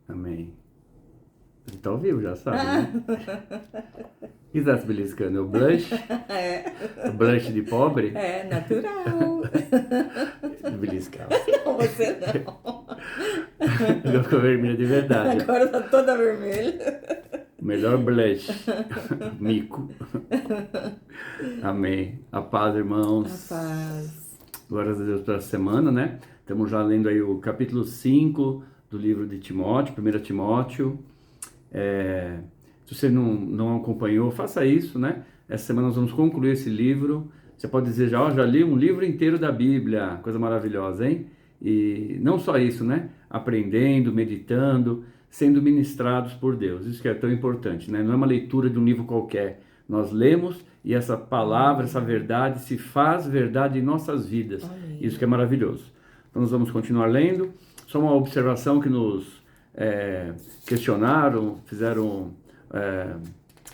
Amém. Você tá ao vivo, já sabe, né? O que está se beliscando? É o blush? É, O blush de pobre? é natural. Beliscar. Não, você não. Agora ficou vermelha de verdade. Agora tá toda vermelha. Melhor blush. Mico. Amém. A paz, irmãos. Rapaz. Glórias a Deus pela semana, né? Estamos já lendo aí o capítulo 5 do livro de Timóteo, 1 Timóteo. Se você não acompanhou, faça isso, né? Essa semana nós vamos concluir esse livro. Você pode dizer já, ó, já li um livro inteiro da Bíblia, coisa maravilhosa, hein? E não só isso, né? Aprendendo, meditando, sendo ministrados por Deus. Isso que é tão importante, né? Não é uma leitura de um livro qualquer. Nós lemos e essa palavra, essa verdade se faz verdade em nossas vidas. Amém. Isso que é maravilhoso. Então nós vamos continuar lendo. Só uma observação que nos questionaram, fizeram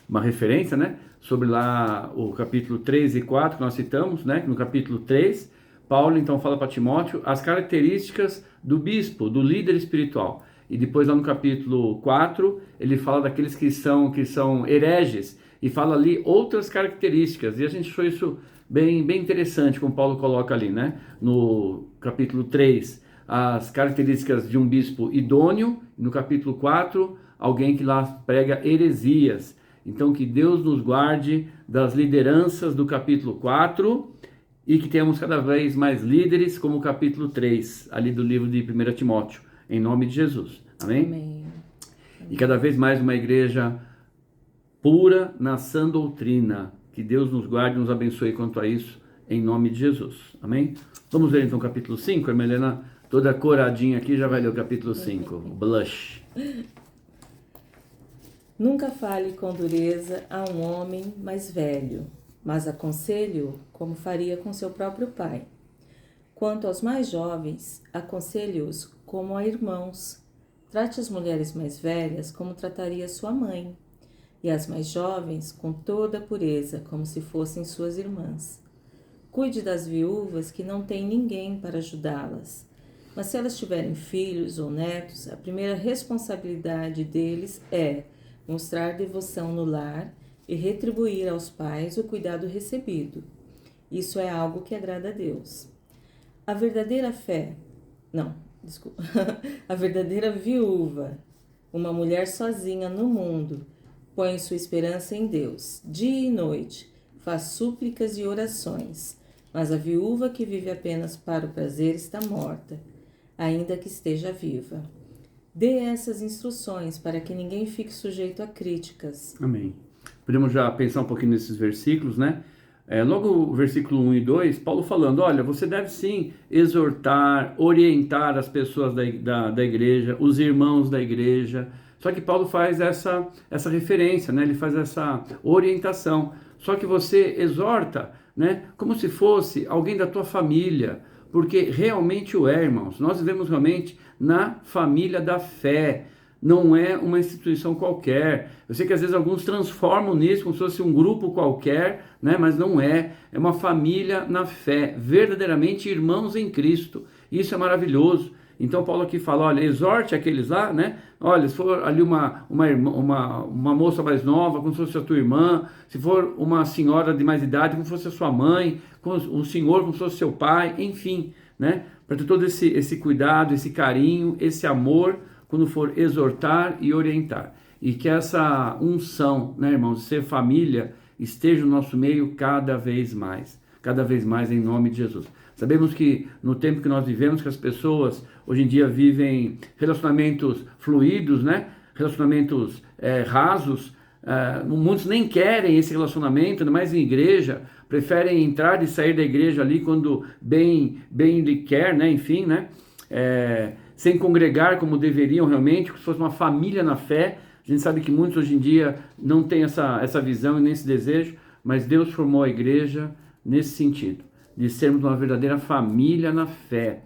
uma referência, né? Sobre lá o capítulo 3 e 4 que nós citamos, né? No capítulo 3, Paulo então fala para Timóteo as características do bispo, do líder espiritual. E depois lá no capítulo 4, ele fala daqueles que são hereges e fala ali outras características. E a gente achou isso bem interessante, como Paulo coloca ali, né? No capítulo 3, as características de um bispo idôneo. No capítulo 4, alguém que lá prega heresias. Então, que Deus nos guarde das lideranças do capítulo 4 e que tenhamos cada vez mais líderes, como o capítulo 3, ali do livro de 1 Timóteo, em nome de Jesus. Amém? Amém. E cada vez mais uma igreja pura na sã doutrina. Que Deus nos guarde e nos abençoe quanto a isso, em nome de Jesus. Amém? Vamos ver então o capítulo 5. A Helena, toda coradinha aqui, já vai ler o capítulo 5. Blush. Nunca fale com dureza a um homem mais velho, mas aconselhe-o como faria com seu próprio pai. Quanto aos mais jovens, aconselhe-os como a irmãos. Trate as mulheres mais velhas como trataria sua mãe, e as mais jovens com toda a pureza, como se fossem suas irmãs. Cuide das viúvas que não têm ninguém para ajudá-las. Mas se elas tiverem filhos ou netos, a primeira responsabilidade deles é mostrar devoção no lar e retribuir aos pais o cuidado recebido. Isso é algo que agrada a Deus. A verdadeira a verdadeira viúva, uma mulher sozinha no mundo, põe sua esperança em Deus. Dia e noite, faz súplicas e orações, mas a viúva que vive apenas para o prazer está morta, ainda que esteja viva. Dê essas instruções para que ninguém fique sujeito a críticas. Amém. Podemos já pensar um pouquinho nesses versículos, né? Logo o versículo 1 e 2, Paulo falando, olha, você deve sim exortar, orientar as pessoas da igreja, os irmãos da igreja. Só que Paulo faz essa referência, né? Ele faz essa orientação. Só que você exorta, né? Como se fosse alguém da tua família, porque realmente o é, irmãos. Nós vivemos realmente na família da fé. Não é uma instituição qualquer. Eu sei que às vezes alguns transformam nisso como se fosse um grupo qualquer, né? Mas não é. É uma família na fé, verdadeiramente irmãos em Cristo. Isso é maravilhoso. Então Paulo aqui fala, olha, exorte aqueles lá, né? Olha, se for ali uma moça mais nova, como se fosse a tua irmã, se for uma senhora de mais idade, como se fosse a sua mãe, um senhor, como se fosse seu pai, enfim, né? Para ter todo esse cuidado, esse carinho, esse amor, quando for exortar e orientar. E que essa unção, né, irmãos, de ser família, esteja no nosso meio cada vez mais em nome de Jesus. Sabemos que no tempo que nós vivemos, que as pessoas hoje em dia vivem relacionamentos fluidos, né? Relacionamentos rasos, muitos nem querem esse relacionamento, ainda mais em igreja, preferem entrar e sair da igreja ali quando bem lhe quer, né? Enfim, né? Sem congregar como deveriam realmente, como se fosse uma família na fé. A gente sabe que muitos hoje em dia não têm essa visão e nem esse desejo, mas Deus formou a igreja nesse sentido, de sermos uma verdadeira família na fé.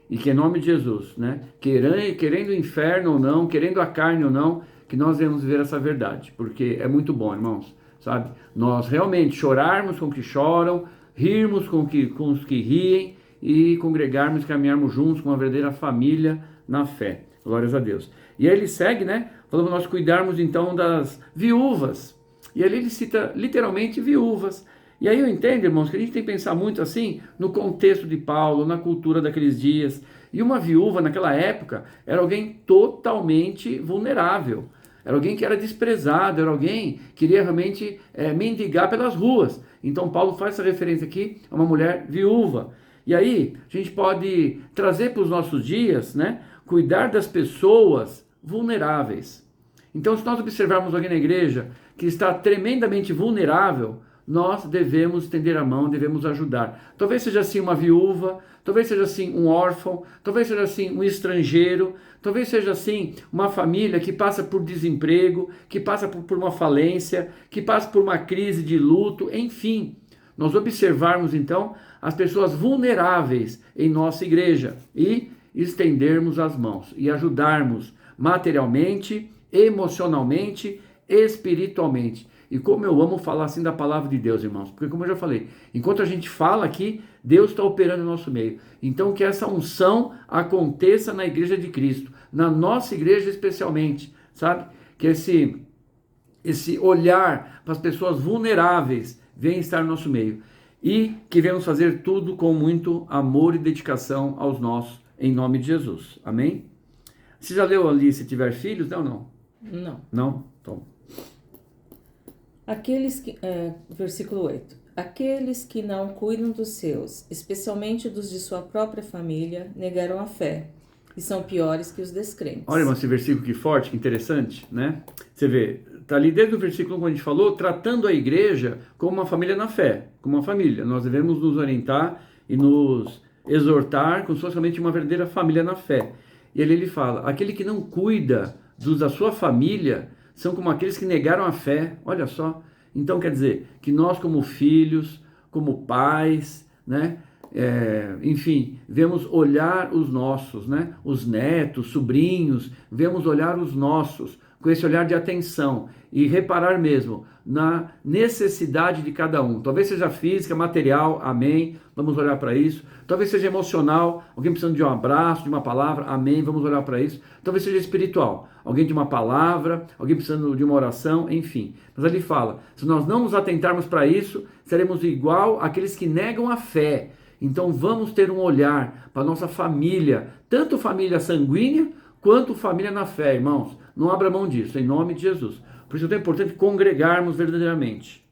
E que em nome de Jesus, né, querendo o inferno ou não, querendo a carne ou não, que nós devemos ver essa verdade, porque é muito bom, irmãos, sabe? Nós realmente chorarmos com os que choram, rirmos com os que riem e congregarmos, caminharmos juntos com uma verdadeira família na fé. Glórias a Deus. E aí ele segue, né? Falando nós cuidarmos então das viúvas. E ali ele cita literalmente viúvas. E aí eu entendo, irmãos, que a gente tem que pensar muito assim no contexto de Paulo, na cultura daqueles dias. E uma viúva naquela época era alguém totalmente vulnerável. Era alguém que era desprezado, era alguém que queria realmente mendigar pelas ruas. Então Paulo faz essa referência aqui a uma mulher viúva. E aí a gente pode trazer para os nossos dias, né? Cuidar das pessoas vulneráveis. Então, se nós observarmos alguém na igreja que está tremendamente vulnerável, nós devemos estender a mão, devemos ajudar. Talvez seja assim uma viúva, talvez seja assim um órfão, talvez seja assim um estrangeiro, talvez seja assim uma família que passa por desemprego, que passa por uma falência, que passa por uma crise de luto, enfim. Nós observarmos então as pessoas vulneráveis em nossa igreja e estendermos as mãos e ajudarmos materialmente, emocionalmente, espiritualmente. E como eu amo falar assim da palavra de Deus, irmãos, porque como eu já falei, enquanto a gente fala aqui, Deus está operando no nosso meio. Então que essa unção aconteça na igreja de Cristo, na nossa igreja especialmente, sabe? Que esse olhar para as pessoas vulneráveis venha estar no nosso meio. E que venhamos fazer tudo com muito amor e dedicação aos nossos, em nome de Jesus. Amém? Você já leu ali se tiver filhos? Não, não. Não. Não? Então. Versículo 8. Aqueles que não cuidam dos seus, especialmente dos de sua própria família, negaram a fé e são piores que os descrentes. Olha, irmão, esse versículo que forte, que interessante, né? Você vê, tá ali desde o versículo quando a gente falou, tratando a igreja como uma família na fé, como uma família. Nós devemos nos orientar e nos exortar como se fosse realmente uma verdadeira família na fé. E ele fala, aquele que não cuida dos da sua família são como aqueles que negaram a fé. Olha só. Então quer dizer que nós como filhos, como pais, né? Enfim, vemos olhar os nossos, né? Os netos, sobrinhos, vemos olhar os nossos com esse olhar de atenção e reparar mesmo na necessidade de cada um. Talvez seja física, material, amém, vamos olhar para isso. Talvez seja emocional, alguém precisando de um abraço, de uma palavra, amém, vamos olhar para isso. Talvez seja espiritual, alguém de uma palavra, alguém precisando de uma oração, enfim. Mas ele fala, se nós não nos atentarmos para isso, seremos igual àqueles que negam a fé. Então vamos ter um olhar para a nossa família, tanto família sanguínea, quanto família na fé, irmãos. Não abra mão disso, em nome de Jesus. Por isso é tão importante congregarmos verdadeiramente.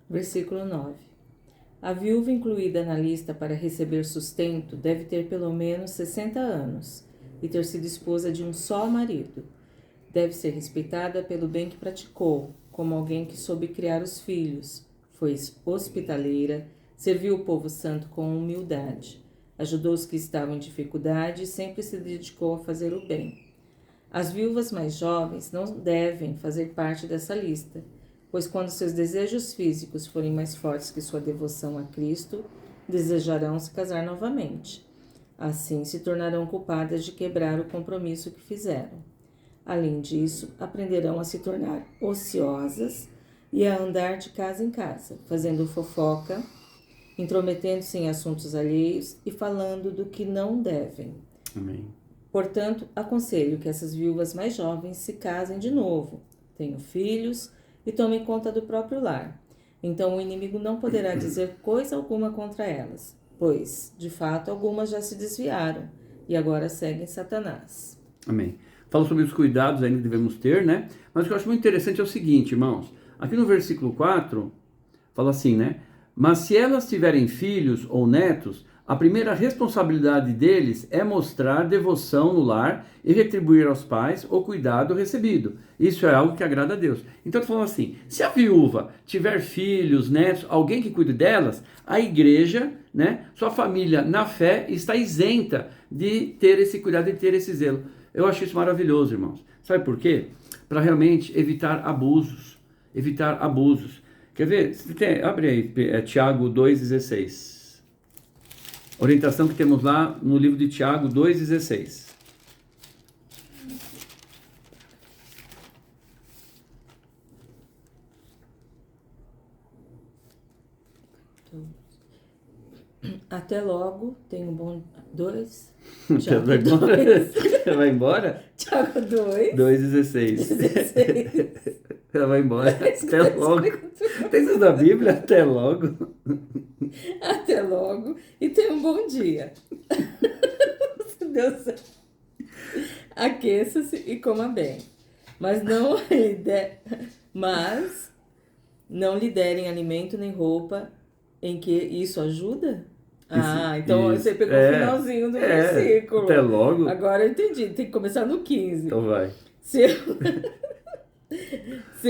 Versículo 9. A viúva incluída na lista para receber sustento deve ter pelo menos 60 anos e ter sido esposa de um só marido. Deve ser respeitada pelo bem que praticou, como alguém que soube criar os filhos, foi hospitaleira, serviu o povo santo com humildade, ajudou os que estavam em dificuldade e sempre se dedicou a fazer o bem. As viúvas mais jovens não devem fazer parte dessa lista, pois quando seus desejos físicos forem mais fortes que sua devoção a Cristo, desejarão se casar novamente. Assim se tornarão culpadas de quebrar o compromisso que fizeram. Além disso, aprenderão a se tornar ociosas e a andar de casa em casa, fazendo fofoca, intrometendo-se em assuntos alheios e falando do que não devem. Amém. Portanto, aconselho que essas viúvas mais jovens se casem de novo, tenham filhos e tomem conta do próprio lar. Então o inimigo não poderá dizer coisa alguma contra elas, pois, de fato, algumas já se desviaram e agora seguem Satanás. Amém. Fala sobre os cuidados ainda que devemos ter, né? Mas o que eu acho muito interessante é o seguinte, irmãos. Aqui no versículo 4, fala assim, né? Mas se elas tiverem filhos ou netos, a primeira responsabilidade deles é mostrar devoção no lar e retribuir aos pais o cuidado recebido. Isso é algo que agrada a Deus. Então, estou falando assim, se a viúva tiver filhos, netos, alguém que cuide delas, a igreja, né, sua família na fé está isenta de ter esse cuidado e ter esse zelo. Eu acho isso maravilhoso, irmãos. Sabe por quê? Para realmente evitar abusos. Evitar abusos. Quer ver? Abre aí, Tiago 2,16. Orientação que temos lá no livro de Tiago 2,16. Até logo, tenho um bom... 2. Tiago Vai embora? 2. Vai embora? Tiago 2. 2,16. 16. Ela vai embora. Até logo. Tem isso na Bíblia? Até logo. Até logo e tenha um bom dia. Deus. Aqueça-se e coma bem. Mas não lhe derem alimento nem roupa em que isso ajuda? Então isso. você pegou o finalzinho do versículo. Até logo. Agora eu entendi, tem que começar no 15. Então vai. Se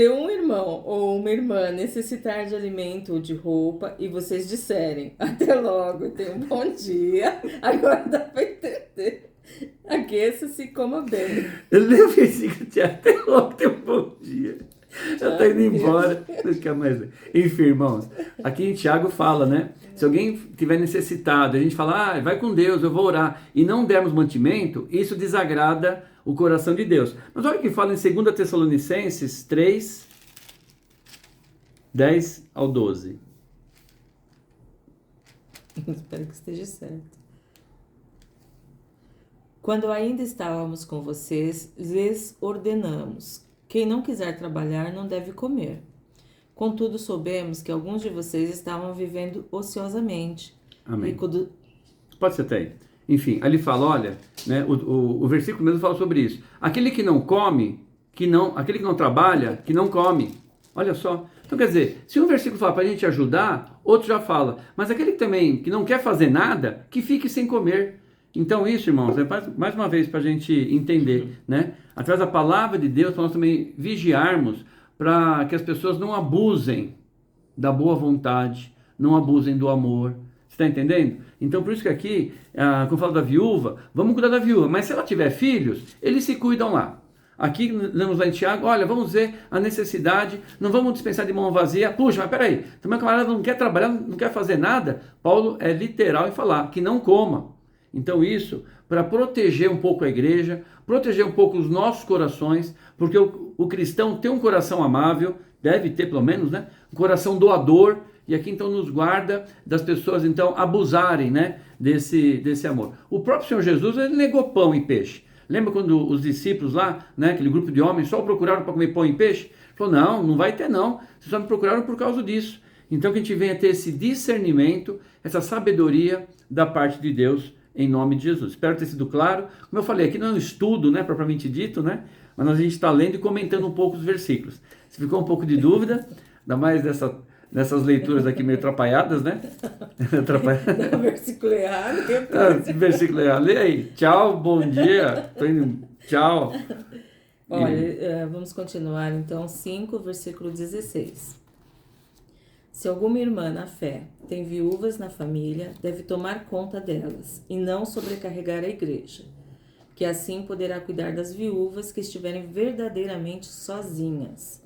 um irmão ou uma irmã necessitar de alimento ou de roupa e vocês disserem até logo e tenha um bom dia, agora dá para entender. Aqueça-se e coma bem. Eu leio o versículo de até logo, tenha um bom dia. Já tá indo embora. Não quer mais. Enfim, irmãos, aqui em Tiago fala, né? Se alguém tiver necessitado, a gente fala, vai com Deus, eu vou orar, e não dermos mantimento, isso desagrada o coração de Deus. Mas olha o que fala em 2 Tessalonicenses 3, 10 ao 12. Espero que esteja certo. Quando ainda estávamos com vocês, lhes ordenamos: quem não quiser trabalhar não deve comer. Contudo, soubemos que alguns de vocês estavam vivendo ociosamente. Amém. Pode ser até aí. Enfim, ali fala, olha, né, o versículo mesmo fala sobre isso. Aquele que não come, aquele que não trabalha, que não come. Olha só. Então, quer dizer, se um versículo fala para a gente ajudar, outro já fala. Mas aquele que não quer fazer nada, que fique sem comer. Então isso, irmãos, é mais uma vez para a gente entender, né? Através da palavra de Deus, para nós também vigiarmos para que as pessoas não abusem da boa vontade, não abusem do amor. Você está entendendo? Então, por isso que aqui, quando eu falo da viúva, vamos cuidar da viúva. Mas se ela tiver filhos, eles se cuidam lá. Aqui, lemos lá em Tiago, olha, vamos ver a necessidade, não vamos dispensar de mão vazia. Puxa, mas peraí, também o camarada não quer trabalhar, não quer fazer nada. Paulo é literal em falar que não coma. Então isso, para proteger um pouco a igreja, proteger um pouco os nossos corações, porque o cristão tem um coração amável, deve ter pelo menos, né? Um coração doador, e aqui então nos guarda das pessoas então abusarem, né? Desse amor. O próprio Senhor Jesus, ele negou pão e peixe. Lembra quando os discípulos lá, né? Aquele grupo de homens só o procuraram para comer pão e peixe? Ele falou, não vai ter não, vocês só me procuraram por causa disso. Então que a gente venha ter esse discernimento, essa sabedoria da parte de Deus, em nome de Jesus. Espero ter sido claro. Como eu falei, aqui não é um estudo, né, propriamente dito, né, mas a gente está lendo e comentando um pouco os versículos. Se ficou um pouco de dúvida, ainda mais nessas leituras aqui meio atrapalhadas, né? Dá um versículo errado. Versículo errado. Lê aí. Tchau, bom dia. Tô indo. Tchau. Olha, vamos continuar então. 5, versículo 16. Se alguma irmã na fé tem viúvas na família, deve tomar conta delas e não sobrecarregar a igreja, que assim poderá cuidar das viúvas que estiverem verdadeiramente sozinhas.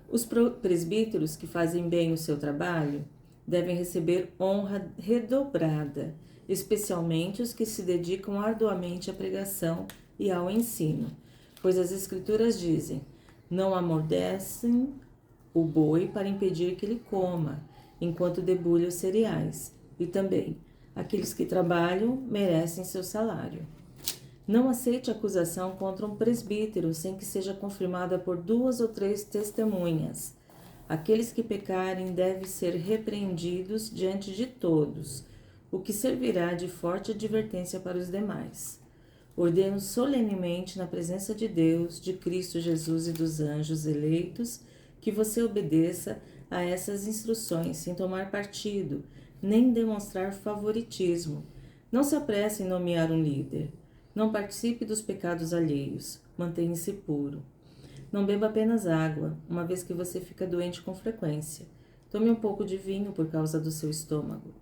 Os presbíteros que fazem bem o seu trabalho devem receber honra redobrada, especialmente os que se dedicam arduamente à pregação e ao ensino, pois as Escrituras dizem: não amordecem o boi para impedir que ele coma, enquanto debulha os cereais. E também, aqueles que trabalham merecem seu salário. Não aceite acusação contra um presbítero sem que seja confirmada por 2 ou 3 testemunhas. Aqueles que pecarem devem ser repreendidos diante de todos, o que servirá de forte advertência para os demais. Ordeno solenemente na presença de Deus, de Cristo Jesus e dos anjos eleitos, que você obedeça a essas instruções sem tomar partido, nem demonstrar favoritismo. Não se apresse em nomear um líder. Não participe dos pecados alheios. Mantenha-se puro. Não beba apenas água, uma vez que você fica doente com frequência. Tome um pouco de vinho por causa do seu estômago.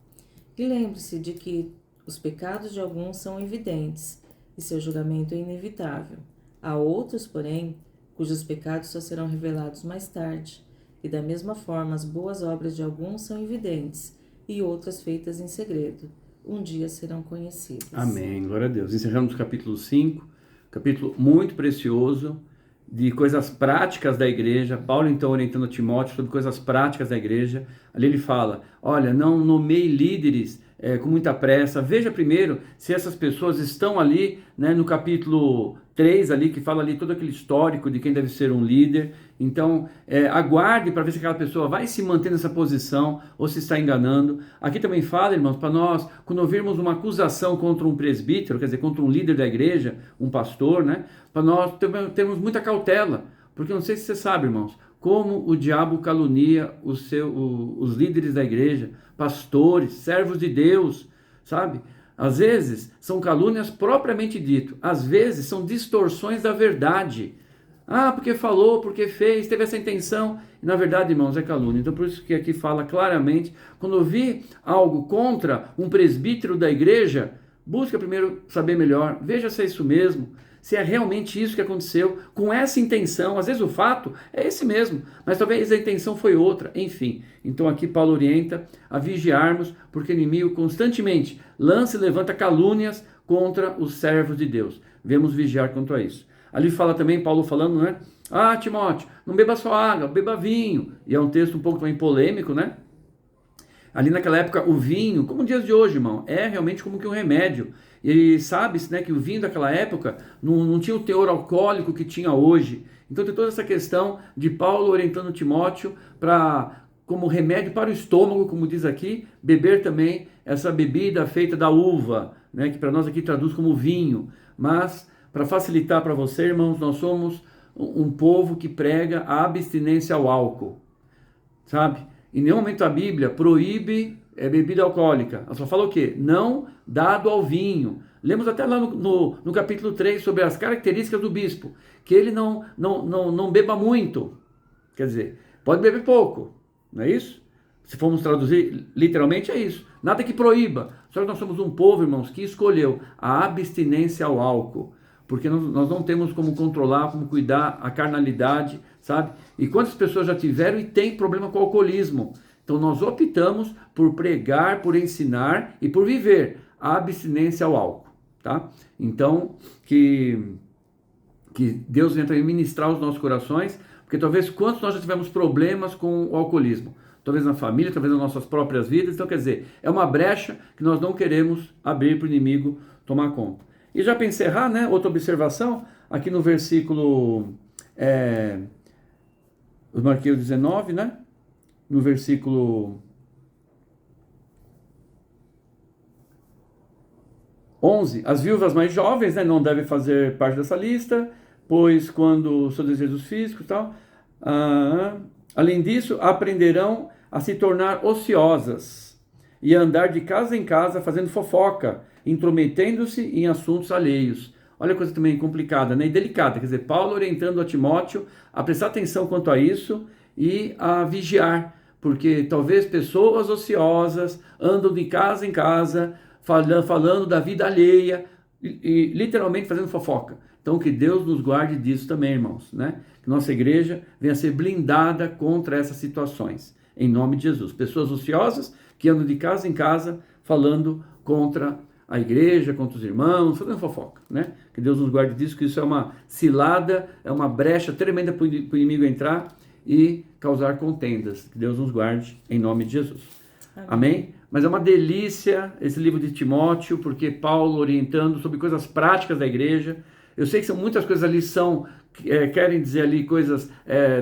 E lembre-se de que os pecados de alguns são evidentes e seu julgamento é inevitável. Há outros, porém, cujos pecados só serão revelados mais tarde. E da mesma forma, as boas obras de alguns são evidentes e outras feitas em segredo. Um dia serão conhecidas. Amém, glória a Deus. Encerramos o capítulo 5, capítulo muito precioso, de coisas práticas da igreja. Paulo então orientando Timóteo sobre coisas práticas da igreja. Ali ele fala, olha, não nomeie líderes com muita pressa. Veja primeiro se essas pessoas estão ali, né, no capítulo 3 ali, que fala ali todo aquele histórico de quem deve ser um líder. Então, aguarde para ver se aquela pessoa vai se manter nessa posição ou se está enganando. Aqui também fala, irmãos, para nós, quando ouvirmos uma acusação contra um presbítero, quer dizer, contra um líder da igreja, um pastor, né, para nós termos muita cautela, porque não sei se você sabe, irmãos, como o diabo calunia os líderes da igreja, pastores, servos de Deus, sabe? Às vezes são calúnias propriamente dito, às vezes são distorções da verdade. Ah, porque falou, porque fez, teve essa intenção. E na verdade, irmãos, é calúnia. Então por isso que aqui fala claramente, quando ouvir algo contra um presbítero da igreja, busca primeiro saber melhor, veja se é isso mesmo, se é realmente isso que aconteceu, com essa intenção. Às vezes o fato é esse mesmo, mas talvez a intenção foi outra, enfim. Então aqui Paulo orienta a vigiarmos, porque o inimigo constantemente lança e levanta calúnias contra os servos de Deus. Devemos vigiar quanto a isso. Ali fala também, Paulo falando, né? Ah, Timóteo, não beba só água, beba vinho. E é um texto um pouco também polêmico, né? Ali naquela época, o vinho, como dias de hoje, irmão, é realmente como que um remédio. E sabe-se, né, que o vinho daquela época não tinha o teor alcoólico que tinha hoje. Então tem toda essa questão de Paulo orientando Timóteo como remédio para o estômago, como diz aqui, beber também essa bebida feita da uva, né, que para nós aqui traduz como vinho. Mas, para facilitar para você, irmãos, nós somos um povo que prega a abstinência ao álcool, sabe? Em nenhum momento a Bíblia proíbe bebida alcoólica. Ela só fala o quê? Não dado ao vinho. Lemos até lá no capítulo 3 sobre as características do bispo. Que ele não beba muito. Quer dizer, pode beber pouco. Não é isso? Se formos traduzir literalmente é isso. Nada que proíba. Só que nós somos um povo, irmãos, que escolheu a abstinência ao álcool. Porque nós não temos como controlar, como cuidar a carnalidade, sabe? E quantas pessoas já tiveram e têm problema com o alcoolismo? Então nós optamos por pregar, por ensinar e por viver a abstinência ao álcool, tá? Então, que Deus venha também ministrar os nossos corações, porque talvez quantos nós já tivemos problemas com o alcoolismo? Talvez na família, talvez nas nossas próprias vidas. Então, quer dizer, é uma brecha que nós não queremos abrir para o inimigo tomar conta. E já para encerrar, né, outra observação, aqui no versículo, eu marquei o 19, né? No versículo 11, as viúvas mais jovens, né, não devem fazer parte dessa lista, pois quando seus desejos físicos e tal, além disso, aprenderão a se tornar ociosas e a andar de casa em casa fazendo fofoca, intrometendo-se em assuntos alheios. Olha a coisa também complicada, né? E delicada. Quer dizer, Paulo orientando a Timóteo a prestar atenção quanto a isso e a vigiar, porque talvez pessoas ociosas andam de casa em casa falando da vida alheia e literalmente fazendo fofoca. Então que Deus nos guarde disso também, irmãos, né? Que nossa igreja venha a ser blindada contra essas situações, em nome de Jesus. Pessoas ociosas que andam de casa em casa falando contra a igreja, contra os irmãos, fazendo fofoca, né? Que Deus nos guarde disso, que isso é uma cilada, é uma brecha tremenda para o inimigo entrar e causar contendas. Que Deus nos guarde em nome de Jesus. Amém? Mas é uma delícia esse livro de Timóteo, porque Paulo orientando sobre coisas práticas da igreja. Eu sei que são muitas coisas ali, querem dizer ali coisas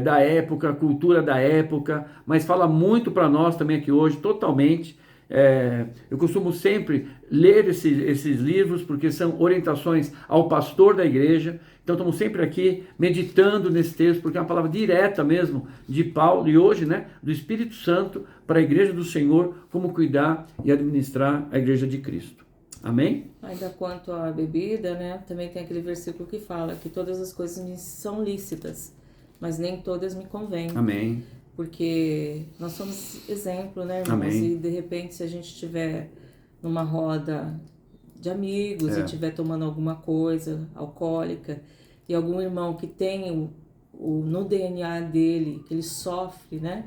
da época, cultura da época, mas fala muito para nós também aqui hoje, totalmente. Eu costumo sempre ler esses livros, porque são orientações ao pastor da igreja. Então estamos sempre aqui meditando nesse texto, porque é uma palavra direta mesmo de Paulo e hoje, né, do Espírito Santo para a igreja do Senhor, como cuidar e administrar a igreja de Cristo. Amém? Ainda quanto à bebida, né, também tem aquele versículo que fala que todas as coisas me são lícitas, mas nem todas me convêm. Amém. Porque nós somos exemplo, né, irmãos? Amém. E de repente, se a gente estiver numa roda de amigos e estiver tomando alguma coisa alcoólica, e algum irmão que tem no DNA dele, que ele sofre, né?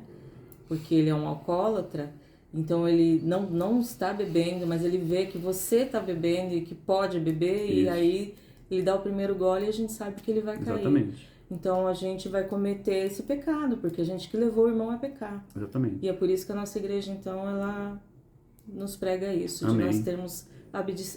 Porque ele é um alcoólatra, então ele não está bebendo, mas ele vê que você está bebendo e que pode beber, e aí ele dá o primeiro gole e a gente sabe que ele vai cair. Exatamente. Então a gente vai cometer esse pecado, porque a gente que levou o irmão a pecar. Exatamente. E é por isso que a nossa igreja, então, ela nos prega isso, de Amém. nós termos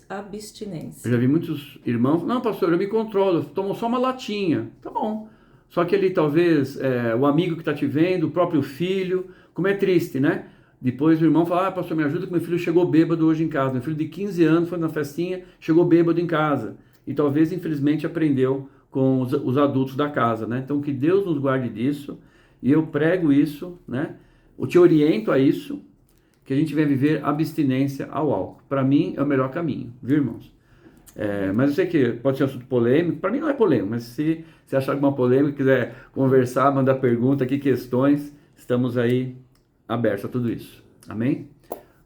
abstinência. Eu já vi muitos irmãos, não, pastor, eu me controlo, eu tomo só uma latinha. Tá bom. Só que ele talvez, o amigo que está te vendo, o próprio filho, como é triste, né? Depois o irmão fala, pastor, me ajuda que meu filho chegou bêbado hoje em casa. Meu filho de 15 anos foi na festinha, chegou bêbado em casa. E talvez, infelizmente, aprendeu com os adultos da casa, né? Então, que Deus nos guarde disso. E eu prego isso, né? Eu te oriento a isso, que a gente venha viver abstinência ao álcool. Para mim, é o melhor caminho, viu, irmãos? Mas eu sei que pode ser um assunto polêmico. Para mim não é polêmico, mas se você achar alguma polêmica, quiser conversar, mandar pergunta, que questões, estamos aí abertos a tudo isso. Amém?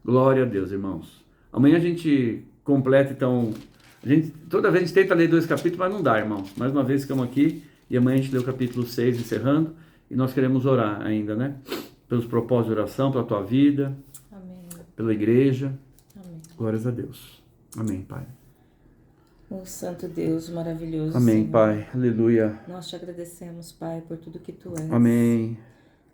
Glória a Deus, irmãos. Amanhã a gente completa, então... toda vez a gente tenta ler 2 capítulos, mas não dá, irmãos. Mais uma vez ficamos aqui e amanhã a gente lê o capítulo 6, encerrando. E nós queremos orar ainda, né? Pelos propósitos de oração, pela tua vida, Amém. pela igreja. Amém. Glórias a Deus. Amém, Pai. Oh, Santo Deus, maravilhoso Amém, Senhor. Pai. Aleluia. Nós te agradecemos, Pai, por tudo que Tu és. Amém.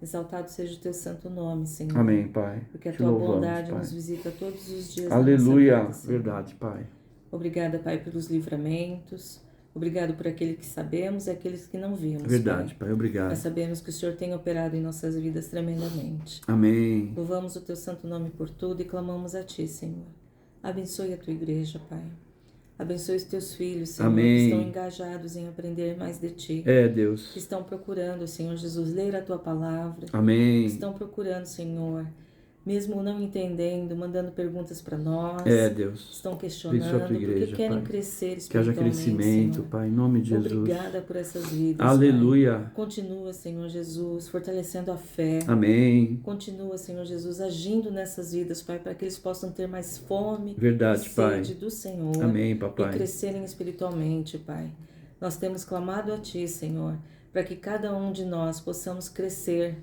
Exaltado seja o Teu santo nome, Senhor. Amém, Pai. Porque a Te Tua louvamos, bondade Pai. nos visita todos os dias Aleluia. da nossa vida, Senhor. Verdade, Pai. Obrigada, Pai, pelos livramentos. Obrigado por aqueles que sabemos e aqueles que não vimos, Verdade, Pai. Obrigado. Nós sabemos que o Senhor tem operado em nossas vidas tremendamente. Amém. Louvamos o Teu santo nome por tudo e clamamos a Ti, Senhor. Abençoe a Tua igreja, Pai. Abençoe os Teus filhos, Senhor, Amém. que estão engajados em aprender mais de Ti. Deus. Que estão procurando, Senhor Jesus, ler a Tua palavra. Amém. Que estão procurando, Senhor, mesmo não entendendo, mandando perguntas para nós. Deus. Estão Abençoa questionando a tua igreja, porque querem Pai. crescer Que haja espiritualmente, crescimento, Senhor. Pai, em nome de Jesus. Obrigada por essas vidas, Aleluia. Pai. Continua, Senhor Jesus, fortalecendo a fé. Amém. Continua, Senhor Jesus, agindo nessas vidas, Pai, para que eles possam ter mais fome Verdade, e Pai. sede do Senhor. Amém, E papai. crescerem espiritualmente, Pai. Nós temos clamado a Ti, Senhor, para que cada um de nós possamos crescer.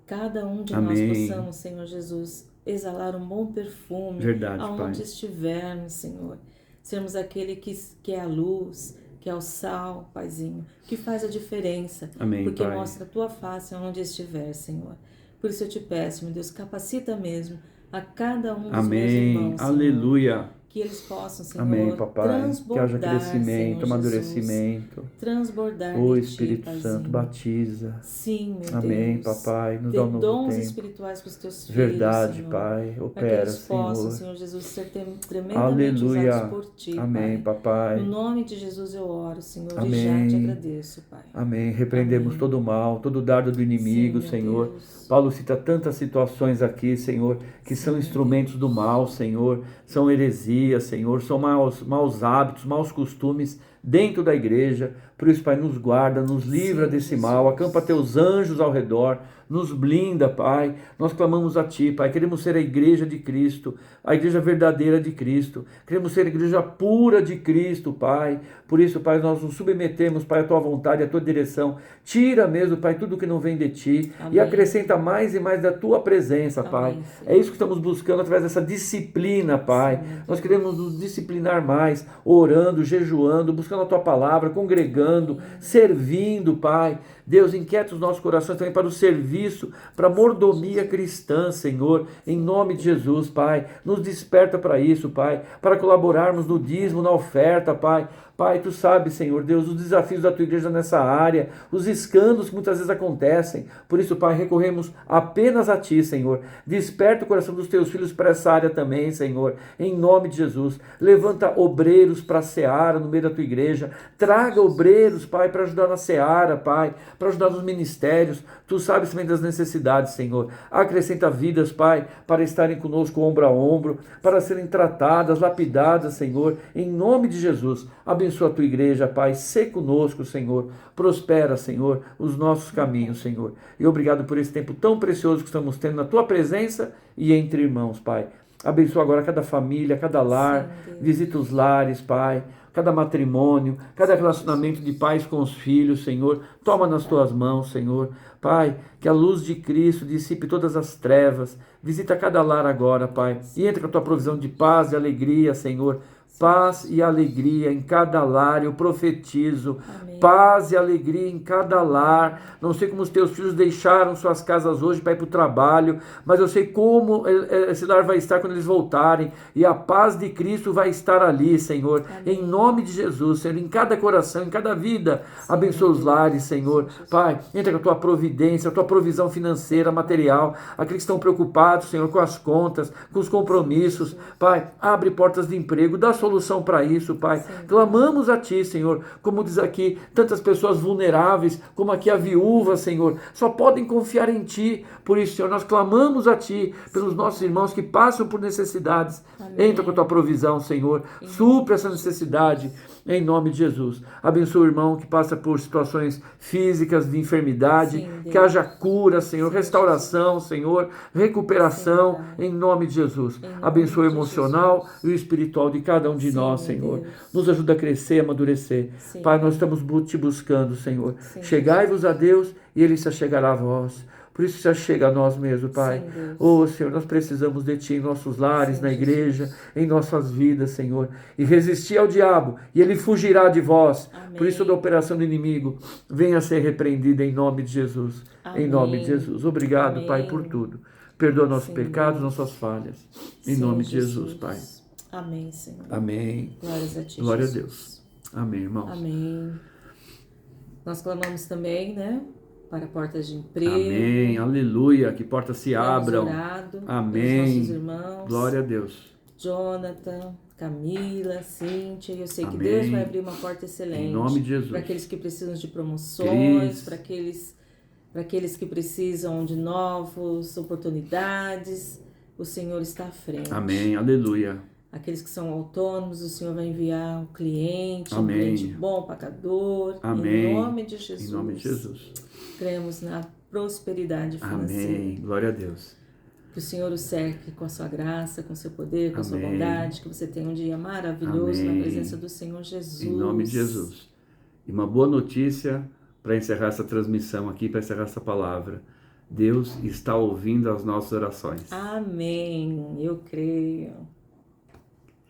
Cada um de nós Amém. possamos, Senhor Jesus, exalar um bom perfume. Verdade, aonde Pai. estivermos, Senhor. Sermos aquele que é a luz, que é o sal, Paizinho, que faz a diferença. Amém, porque Pai. mostra a Tua face aonde estiver, Senhor. Por isso eu te peço, meu Deus, capacita mesmo a cada um dos meus Amém. irmãos, Senhor. Aleluia. Que eles possam, Senhor, Amém, papai. Que transbordar, haja crescimento, Senhor amadurecimento. Jesus, transbordar O de Ti, Espírito Paizinho. Santo batiza. Sim, meu Amém, Deus. papai. Nos Dê dá um novo dons tempo. espirituais para os Teus filhos, Verdade, Senhor. Pai. Para que Opera, eles possam, Senhor. Senhor Jesus, ser tremendamente Aleluia. usados por Ti, Amém, Pai. papai. No nome de Jesus eu oro, Senhor, Amém. e já te agradeço, Pai. Amém. Repreendemos Amém. todo o mal, todo o dardo do inimigo, Sim, meu Senhor. Deus. Paulo cita tantas situações aqui, Senhor, que são instrumentos do mal, Senhor. São heresias, Senhor. São maus hábitos, maus costumes dentro da igreja. Por isso, Pai, nos guarda, nos livra Sim, desse Jesus. mal. Acampa Teus anjos ao redor. Nos blinda, Pai. Nós clamamos a Ti, Pai. Queremos ser a igreja de Cristo, a igreja verdadeira de Cristo. Queremos ser a igreja pura de Cristo, Pai. Por isso, Pai, nós nos submetemos, Pai, à Tua vontade, à Tua direção. Tira mesmo, Pai, tudo que não vem de Ti. Amém. E acrescenta mais e mais da Tua presença, Pai. Amém, Senhor. É isso que estamos buscando através dessa disciplina, Pai. Sim, meu Nós queremos nos disciplinar mais, orando, jejuando, buscando a Tua palavra, congregando, servindo, Pai. Deus, inquieta os nossos corações também para o serviço, para a mordomia cristã, Senhor, em nome de Jesus, Pai. Nos desperta para isso, Pai, para colaborarmos no dízimo, na oferta, Pai. Pai, Tu sabes, Senhor Deus, os desafios da Tua igreja nessa área, os escândalos que muitas vezes acontecem. Por isso, Pai, recorremos apenas a Ti, Senhor. Desperta o coração dos Teus filhos para essa área também, Senhor, em nome de Jesus. Levanta obreiros para a seara no meio da Tua igreja. Traga obreiros, Pai, para ajudar na seara, Pai, para ajudar nos ministérios. Tu sabes também das necessidades, Senhor. Acrescenta vidas, Pai, para estarem conosco ombro a ombro, para serem tratadas, lapidadas, Senhor, em nome de Jesus. Abençoa a Tua igreja, Pai. Sê conosco, Senhor. Prospera, Senhor, os nossos caminhos, Senhor. E obrigado por esse tempo tão precioso que estamos tendo na Tua presença e entre irmãos, Pai. Abençoa agora cada família, cada lar. Sim, Deus. Visita os lares, Pai. Cada matrimônio, cada relacionamento de pais com os filhos, Senhor. Toma nas Tuas mãos, Senhor. Pai, que a luz de Cristo dissipe todas as trevas. Visita cada lar agora, Pai. E entra com a Tua provisão de paz e alegria, Senhor. paz e alegria em cada lar. Eu profetizo Amém. paz e alegria em cada lar. Não sei como os teus filhos deixaram suas casas hoje para ir para o trabalho, mas eu sei como esse lar vai estar quando eles voltarem, e a paz de Cristo vai estar ali, Senhor. Amém. Em nome de Jesus, Senhor, em cada coração, em cada vida. Abençoa os lares, Senhor. Pai, entra com a tua providência, a tua provisão financeira, material. Aqueles que estão preocupados, Senhor, com as contas, com os compromissos. Pai, abre portas de emprego, dá solução para isso, Pai. Clamamos a Ti, Senhor. Como diz aqui, tantas pessoas vulneráveis, como aqui a viúva, Senhor, só podem confiar em Ti. Por isso, Senhor, nós clamamos a Ti pelos nossos irmãos que passam por necessidades. Amém. Entra com a tua provisão, Senhor. Supra essa necessidade. Em nome de Jesus. Abençoa o irmão que passa por situações físicas, de enfermidade. Sim, que haja cura, Senhor. Restauração, Senhor. Recuperação. Sim, em nome de Jesus. Em nome Abençoa o de emocional Jesus. e o espiritual de cada um de Sim, nós, meu Senhor. Deus. Nos ajuda a crescer, a amadurecer. Sim. Pai, nós estamos te buscando, Senhor. Sim. Chegai-vos a Deus e Ele se achegará a vós. Por isso se achega a nós mesmo, Pai. Sim, Deus. Oh, Senhor, nós precisamos de Ti em nossos lares, Sim, na igreja, em nossas vidas, Senhor. E resistir ao diabo, e ele fugirá de vós. Amém. Por isso toda operação do inimigo venha a ser repreendida em nome de Jesus. Amém. Em nome de Jesus. Obrigado, Amém. Pai, por tudo. Perdoa nossos Sim, pecados, Deus. nossas falhas. Em Sim, nome de Jesus, Pai. Amém, Senhor. Amém. Glórias a Ti, Glória a Jesus. Deus. Amém, irmãos. Amém. Nós clamamos também, né? Para portas de emprego. Amém. Aleluia. Que portas se Temos abram. orado Amém. pelos nossos irmãos. Glória a Deus. Jonathan, Camila, Cíntia. Eu sei que Amém. Deus vai abrir uma porta excelente. Em nome de Jesus. Para aqueles que precisam de promoções, Cris. para aqueles que precisam de novas oportunidades. O Senhor está à frente. Amém. Aleluia. Aqueles que são autônomos, o Senhor vai enviar um cliente, Amém. um cliente bom, pagador. Amém. Em nome de Jesus. Em nome de Jesus. Cremos na prosperidade financeira. Amém. Glória a Deus. Que o Senhor o cerque com a sua graça, com o seu poder, com a sua Amém. bondade. Que você tenha um dia maravilhoso Amém. na presença do Senhor Jesus. Em nome de Jesus. E uma boa notícia para encerrar essa transmissão aqui, para encerrar essa palavra. Deus está ouvindo as nossas orações. Amém. Eu creio.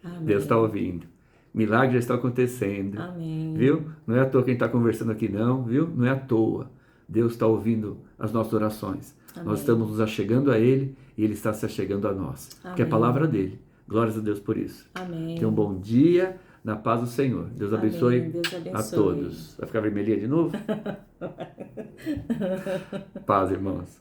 Amém. Deus está ouvindo. Milagre já está acontecendo. Amém. Viu? Não é à toa quem está conversando aqui, não, viu? Não é à toa. Deus está ouvindo as nossas orações. Amém. Nós estamos nos achegando a Ele e Ele está se achegando a nós. Amém. Que é a palavra dele. Glórias a Deus por isso. Amém. Tenha um bom dia, na paz do Senhor. Deus Amém. abençoe, Deus abençoe. a todos. Vai ficar vermelhinha de novo? Paz, irmãos.